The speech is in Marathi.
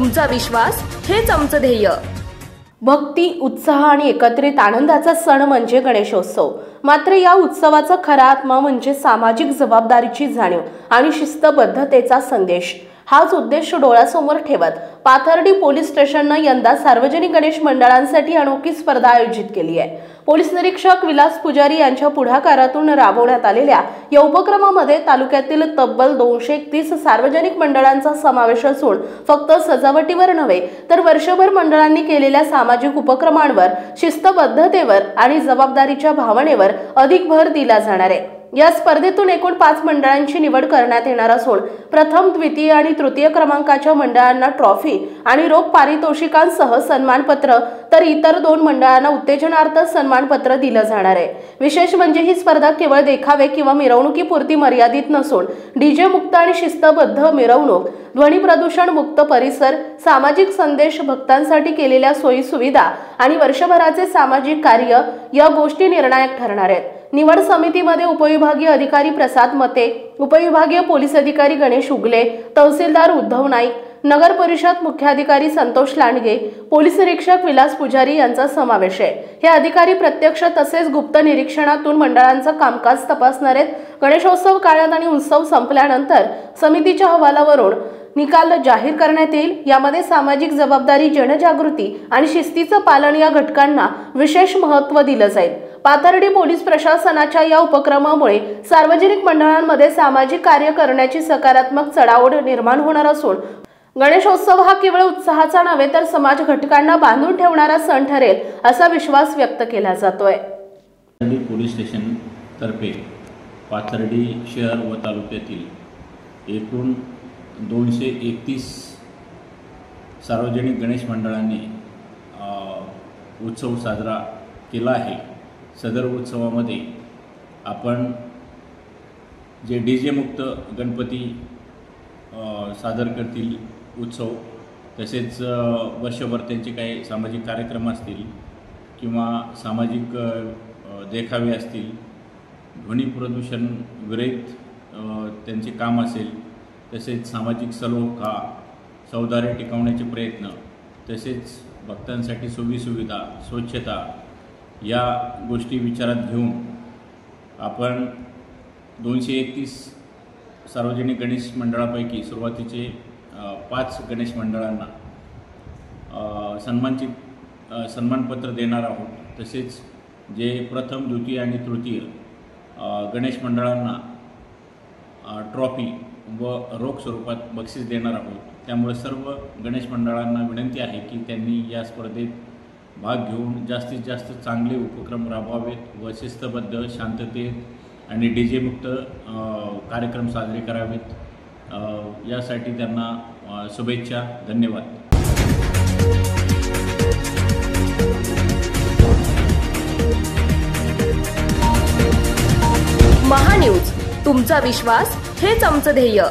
तुमचा विश्वास हेच आमचं ध्येय। भक्ती, उत्साह आणि एकत्रित आनंदाचा सण म्हणजे गणेशोत्सव। मात्र या उत्सवाचा खरा आत्मा म्हणजे सामाजिक जबाबदारीची जाणीव आणि शिस्तबद्धतेचा संदेश। हाच उद्देश डोळ्यासमोर ठेवत पाथर्डी पोलीस स्टेशनने यंदा सार्वजनिक गणेश मंडळांसाठी अनोखी स्पर्धा आयोजित केली आहे। पोलीस निरीक्षक विलास पुजारी यांच्या पुढाकारातून राबवण्यात आलेल्या या उपक्रमामध्ये तालुक्यातील तब्बल 231 सार्वजनिक मंडळांचा समावेश असून फक्त सजावटीवर नव्हे तर वर्षभर मंडळांनी केलेल्या सामाजिक उपक्रमांवर, शिस्तबद्धतेवर आणि जबाबदारीच्या भावनेवर अधिक भर दिला जाणार आहे। या स्पर्धेतून एकूण 5 मंडळांची निवड करण्यात येणार असून प्रथम, द्वितीय आणि तृतीय क्रमांकाच्या मंडळांना ट्रॉफी आणि रोख पारितोषिकांसह सन्मानपत्र तर इतर 2 मंडळांना उत्तेजनार्थ सन्मानपत्र दिलं जाणार आहे। विशेष म्हणजे ही स्पर्धा केवळ देखावे किंवा मिरवणुकीपुरती मर्यादित नसून डीजे मुक्त आणि शिस्तबद्ध मिरवणूक, ध्वनी प्रदूषण मुक्त परिसर, सामाजिक संदेश, भक्तांसाठी केलेल्या सोयी सुविधा आणि वर्षभराचे सामाजिक कार्य या गोष्टी निर्णायक ठरणार आहेत। निवड समितीमध्ये उपविभागीय अधिकारी प्रसाद मते, उपविभागीय पोलीस अधिकारी गणेश उगले, तहसीलदार उद्धव नाईक, नगर परिषद मुख्याधिकारी संतोष लांडगे, पोलीस निरीक्षक विलास पुजारी यांचा समावेश आहे। हे अधिकारी प्रत्यक्ष तसेच गुप्त निरीक्षणातून मंडळांचं कामकाज तपासणार आहेत। गणेशोत्सव काळात आणि उत्सव संपल्यानंतर समितीच्या अहवालावरून निकाल जाहीर करण्यात येईल। यामध्ये सामाजिक जबाबदारी, जनजागृती आणि शिस्तीचं पालन या घटकांना विशेष महत्त्व दिलं जाईल। पाथर्डी पोलीस प्रशासनाच्या या उपक्रमामुळे सार्वजनिक मंडळांमध्ये सामाजिक कार्य करण्याची सकारात्मक चढाओढ निर्माण होणार असून गणेशोत्सव हा केवळ उत्साहाचा नव्हे तर समाज घटकांना बांधून ठेवणारा सण ठरेल असा विश्वास व्यक्त केला जातोय। पाथर्डी पोलीस स्टेशन तर्फे पाथर्डी शहर व तालुक्यातील एकूण 231 सार्वजनिक गणेश मंडळांनी उत्सव साजरा केला आहे। सदर उत्सवामध्ये आपण जे डीजे मुक्त गणपती सादर करतील उत्सव, तसेच वर्षभर त्यांचे काही सामाजिक कार्यक्रम असतील किंवा सामाजिक देखावे असतील, ध्वनी प्रदूषण विरहित त्यांचे काम असेल, तसेच सामाजिक सलोखा, सौहार्द टिकवण्याचे प्रयत्न, तसेच भक्तांसाठी सोयीसुविधा, स्वच्छता या गोष्टी विचारात घेऊन आपण 231 सार्वजनिक गणेश मंडळापैकी सुरुवातीचे 5 गणेश मंडळांना सन्मानपत्र देणार आहोत। तसेच जे प्रथम, द्वितीय आणि तृतीय गणेश मंडळांना ट्रॉफी व रोख स्वरूपात बक्षीस देणार आहोत। त्यामुळे सर्व गणेश मंडळांना विनंती आहे की त्यांनी या स्पर्धेत भाग घेऊन जास्तीत जास्त चांगले उपक्रम राबवावेत व शिस्तबद्ध, शांततेत आणि डीजे मुक्त कार्यक्रम साजरे करावेत। यासाठी त्यांना शुभेच्छा। धन्यवाद। महान्यूज, तुमचा विश्वास हेच आमचं ध्येय।